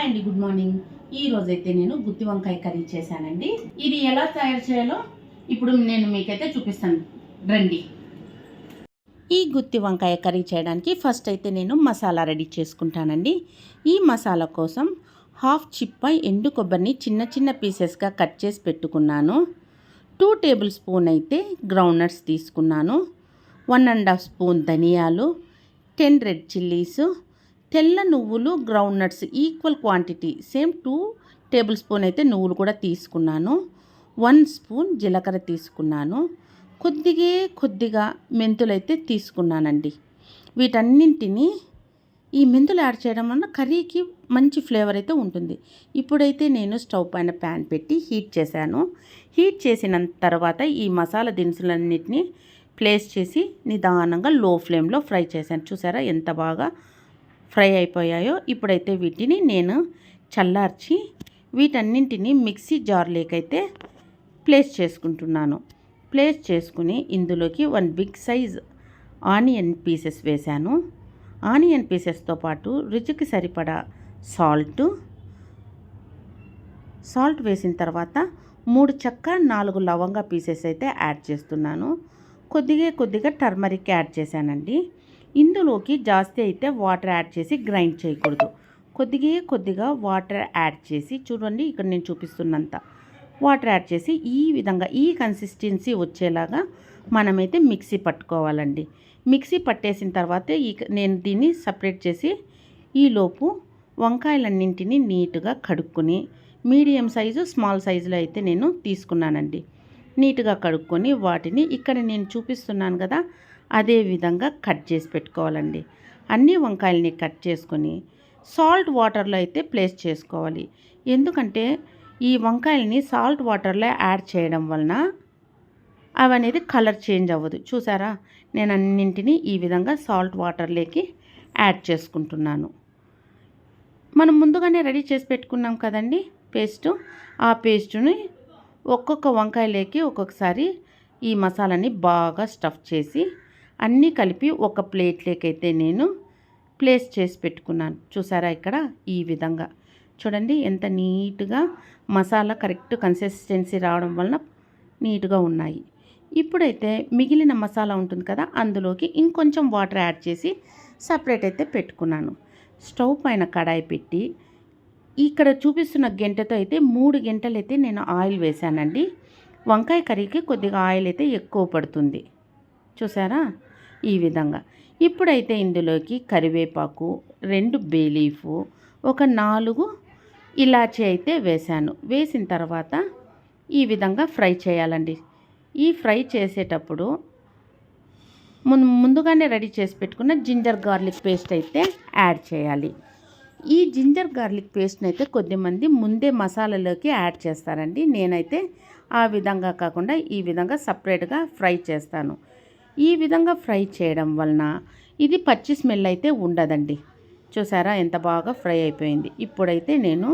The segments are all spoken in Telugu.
అండి, గుడ్ మార్నింగ్. ఈ రోజైతే నేను గుత్తి వంకాయ కర్రీ చేశానండి. ఇది ఎలా తయారు చేయాలో ఇప్పుడు నేను మీకైతే చూపిస్తాను, రండి. ఈ గుత్తి వంకాయ కర్రీ చేయడానికి ఫస్ట్ అయితే నేను మసాలా రెడీ చేసుకుంటానండి. ఈ మసాలా కోసం హాఫ్ చిప్ప ఎండు కొబ్బరిని చిన్న చిన్న పీసెస్గా కట్ చేసి పెట్టుకున్నాను. 2 టేబుల్ స్పూన్ అయితే గ్రౌండ్నట్స్ తీసుకున్నాను. 1½ స్పూన్ ధనియాలు, 10 రెడ్ చిల్లీసు, తెల్ల నువ్వులు, groundnuts equal quantity, same 2 table spoon అయితే నువ్వులు కూడా తీసుకున్నాను. 1 స్పూన్ జీలకర్ర తీసుకున్నాను. కొద్దిగా మెంతులు అయితే తీసుకున్నానండి. వీటన్నింటినీ ఈ మెంతులు యాడ్ చేయడం వల్ల కర్రీకి మంచి ఫ్లేవర్ అయితే ఉంటుంది. ఇప్పుడైతే నేను స్టవ్ పైన ప్యాన్ పెట్టి హీట్ చేశాను. హీట్ చేసిన తర్వాత ఈ మసాలా దినుసులన్నిటినీ ప్లేస్ చేసి నిదానంగా లో ఫ్లేమ్లో ఫ్రై చేశాను. చూసారా ఎంత బాగా ఫ్రై అయిపోయాయో. ఇప్పుడైతే వీటిని నేను చల్లార్చి వీటన్నింటినీ మిక్సీ జార్లోకైతే ప్లేస్ చేసుకుంటున్నాను. ప్లేస్ చేసుకుని ఇందులోకి 1 బిగ్ సైజ్ ఆనియన్ పీసెస్ వేశాను. ఆనియన్ పీసెస్తో పాటు రుచికి సరిపడా సాల్ట్ వేసిన తర్వాత 3 చెక్క 4 లవంగా పీసెస్ అయితే యాడ్ చేస్తున్నాను. కొద్దిగా టర్మరిక్ యాడ్ చేశానండి. ఇందులోకి జాస్తి అయితే వాటర్ యాడ్ చేసి గ్రైండ్ చేయకూడదు. కొద్దిగా వాటర్ యాడ్ చేసి, చూడండి ఇక్కడ నేను చూపిస్తున్నంత వాటర్ యాడ్ చేసి ఈ విధంగా ఈ కన్సిస్టెన్సీ వచ్చేలాగా మనమైతే మిక్సీ పట్టుకోవాలండి. మిక్సీ పట్టేసిన తర్వాత నేను దీన్ని సపరేట్ చేసి ఈలోపు వంకాయలన్నింటినీ నీట్గా కడుక్కొని మీడియం సైజు స్మాల్ సైజులో అయితే నేను తీసుకున్నానండి. నీట్గా కడుక్కొని వాటిని ఇక్కడ నేను చూపిస్తున్నాను కదా అదే విధంగా కట్ చేసి పెట్టుకోవాలండి. అన్ని వంకాయలని కట్ చేసుకొని సాల్ట్ వాటర్లో అయితే ప్లేస్ చేసుకోవాలి. ఎందుకంటే ఈ వంకాయలని సాల్ట్ వాటర్లో యాడ్ చేయడం వలన అవనేది కలర్ చేంజ్ అవ్వదు. చూసారా, నేను అన్నింటినీ ఈ విధంగా సాల్ట్ వాటర్లోకి యాడ్ చేసుకుంటున్నాను. మనం ముందుగానే రెడీ చేసి పెట్టుకున్నాం కదండి పేస్టు. ఆ పేస్టుని ఒక్కొక్క వంకాయలోకి ఒక్కొక్కసారి ఈ మసాలాని బాగా స్టఫ్ చేసి అన్నీ కలిపి ఒక ప్లేట్లోకి అయితే నేను ప్లేస్ చేసి పెట్టుకున్నాను. చూసారా ఇక్కడ ఈ విధంగా చూడండి ఎంత నీట్గా మసాలా కరెక్ట్ కన్సిస్టెన్సీ రావడం వలన నీట్గా ఉన్నాయి. ఇప్పుడైతే మిగిలిన మసాలా ఉంటుంది కదా అందులోకి ఇంకొంచెం వాటర్ యాడ్ చేసి సపరేట్ అయితే పెట్టుకున్నాను. స్టవ్ పైన కడాయి పెట్టి ఇక్కడ చూపిస్తున్న గెంటెతో అయితే 3 గంటలు అయితే నేను ఆయిల్ వేసానండి. వంకాయ కర్రీకి కొద్దిగా ఆయిల్ అయితే ఎక్కువ పడుతుంది. చూసారా ఈ విధంగా. ఇప్పుడైతే ఇందులోకి కరివేపాకు, 2 బే లీఫ్, ఒక 4 ఇలాచీ అయితే వేశాను. వేసిన తర్వాత ఈ విధంగా ఫ్రై చేయాలండి. ఈ ఫ్రై చేసేటప్పుడు ముందుగానే రెడీ చేసి పెట్టుకున్న జింజర్ గార్లిక్ పేస్ట్ అయితే యాడ్ చేయాలి. ఈ జింజర్ గార్లిక్ పేస్ట్ని అయితే కొద్దిమంది ముందే మసాలాలోకి యాడ్ చేస్తారండి. నేనైతే ఆ విధంగా కాకుండా ఈ విధంగా సపరేట్గా ఫ్రై చేస్తాను. ఈ విధంగా ఫ్రై చేయడం వలన ఇది పచ్చి స్మెల్ అయితే ఉండదండి. చూసారా ఎంత బాగా ఫ్రై అయిపోయింది. ఇప్పుడైతే నేను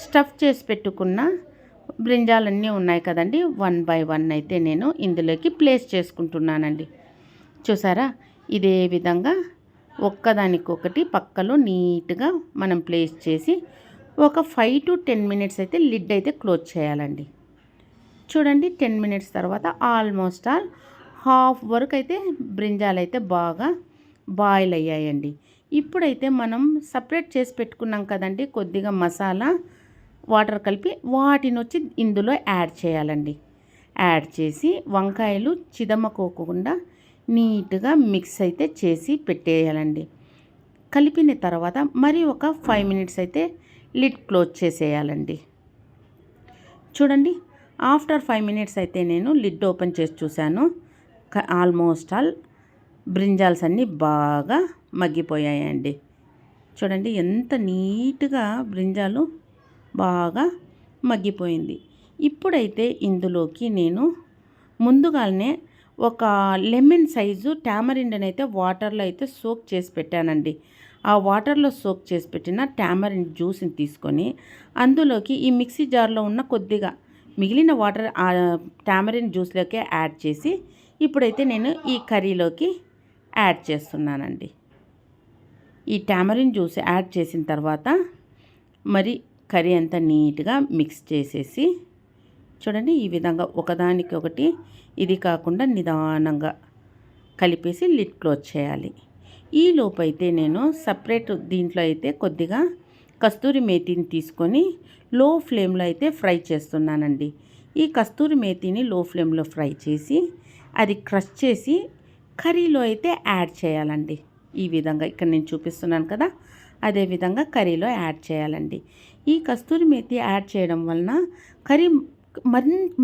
స్టఫ్ చేసి పెట్టుకున్న బ్రింజాలన్నీ ఉన్నాయి కదండి, 1 బై 1 అయితే నేను ఇందులోకి ప్లేస్ చేసుకుంటున్నానండి. చూసారా ఇదే విధంగా ఒక్కదానికొకటి పక్కలో నీట్గా మనం ప్లేస్ చేసి ఒక 5 to 10 మినిట్స్ అయితే లిడ్ అయితే క్లోజ్ చేయాలండి. చూడండి 10 మినిట్స్ తర్వాత ఆల్మోస్ట్ హాఫ్ వరకు అయితే బ్రింజాలు అయితే బాగా బాయిల్ అయ్యాయండి. ఇప్పుడైతే మనం సపరేట్ చేసి పెట్టుకున్నాం కదండి కొద్దిగా మసాలా వాటర్ కలిపి వాటిని వచ్చి ఇందులో యాడ్ చేయాలండి. యాడ్ చేసి వంకాయలు చిదమకోకుండా నీట్గా మిక్స్ అయితే చేసి పెట్టేయాలండి. కలిపిన తర్వాత మరి ఒక 5 మినిట్స్ అయితే లిడ్ క్లోజ్ చేసేయాలండి. చూడండి ఆఫ్టర్ 5 మినిట్స్ అయితే నేను లిడ్ ఓపెన్ చేసి చూశాను. ఆల్మోస్ట్ బ్రింజాల్స్ అన్నీ బాగా మగ్గిపోయాయండి. చూడండి ఎంత నీట్గా బ్రింజాలు బాగా మగ్గిపోయింది. ఇప్పుడైతే ఇందులోకి నేను ముందుగానే ఒక లెమన్ సైజు టామరిండ్ని అయితే వాటర్లో అయితే సోక్ చేసి పెట్టానండి. ఆ వాటర్లో సోక్ చేసి పెట్టిన టామరిండ్ జ్యూస్ని తీసుకొని అందులోకి ఈ మిక్సీ జార్లో ఉన్న కొద్దిగా మిగిలిన వాటర్ ఆ టామరిండ్ జ్యూస్లోకి యాడ్ చేసి ఇప్పుడైతే నేను ఈ కర్రీలోకి యాడ్ చేస్తున్నానండి. ఈ టామరిన్ జ్యూస్ యాడ్ చేసిన తర్వాత మరి కర్రీ అంతా నీట్గా మిక్స్ చేసేసి చూడండి, ఈ విధంగా ఒకదానికి ఒకటి ఇది కాకుండా నిదానంగా కలిపేసి లిడ్ క్లోజ్ చేయాలి. ఈ లోపు అయితే నేను సపరేట్ దీంట్లో అయితే కొద్దిగా కస్తూరి మేతిని తీసుకొని లో ఫ్లేమ్లో అయితే ఫ్రై చేస్తున్నానండి. ఈ కస్తూరి మేతిని లో ఫ్లేమ్లో ఫ్రై చేసి అది క్రష్ చేసి కర్రీలో అయితే యాడ్ చేయాలండి. ఈ విధంగా ఇక్కడ నేను చూపిస్తున్నాను కదా, అదే విధంగా కర్రీలో యాడ్ చేయాలండి. ఈ కస్తూరి మేతి యాడ్ చేయడం వలన కర్రీ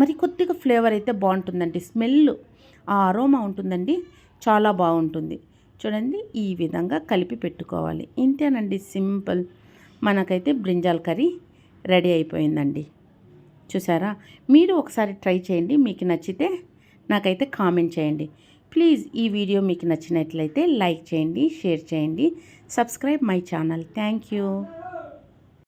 మరి కొద్దిగా ఫ్లేవర్ అయితే బాగుంటుందండి. స్మెల్ ఆ అరోమా ఉంటుందండి, చాలా బాగుంటుంది. చూడండి, ఈ విధంగా కలిపి పెట్టుకోవాలి. ఇంతేనండి, సింపుల్. మనకైతే బ్రింజాల్ కర్రీ రెడీ అయిపోయిందండి. చూసారా? మీరు ఒకసారి ట్రై చేయండి. మీకు నచ్చితే నాకైతే కామెంట్ చేయండి. ప్లీజ్ ఈ వీడియో మీకు నచ్చినట్లయితే లైక్ చేయండి, షేర్ చేయండి, subscribe my channel. Thank you.